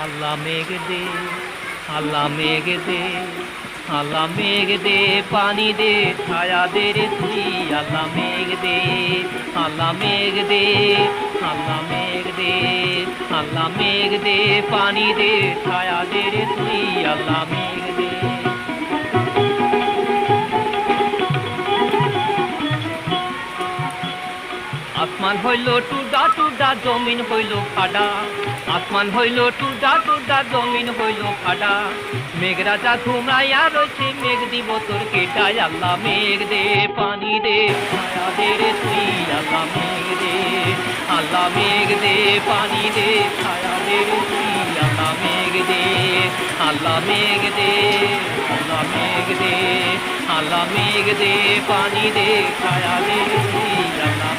আল্লাহ মেঘ দে, আল্লাহ মেঘ দে, আল্লাহ মেঘ দে, পানি দে, ছায়া দে রে তুই। আল্লাহ মেঘ দে, আল্লাহ মেঘ দে, আল্লাহ মেঘ দে, আল্লাহ মেঘ দে, পানি দে, ছায়া দে রে তুই। আল্লাহ মেঘ দে। আসমান হইল টুডা টুডা, জমিন হইল ফাডা। আসমান হইল টুডা টুডা, জমিন হইল ফাডা। মেঘ রাজা ঘুমাইয়া রয়েছে, মেঘ দিব তোর কেটায়। আল্লাহ মেঘ দে, পানি দে, ছায়া দে রে তুই। আল্লাহ মেঘ দে, আল্লাহ মেঘ দে, পানি দে, ছায়া দে রে তুই। আল্লাহ মেঘ দে, আল্লাহ মেঘ দে, আল্লাহ মেঘ দে, আল্লাহ মেঘ দে, পানি দে, ছায়া দে রে তুই। আল্লাহ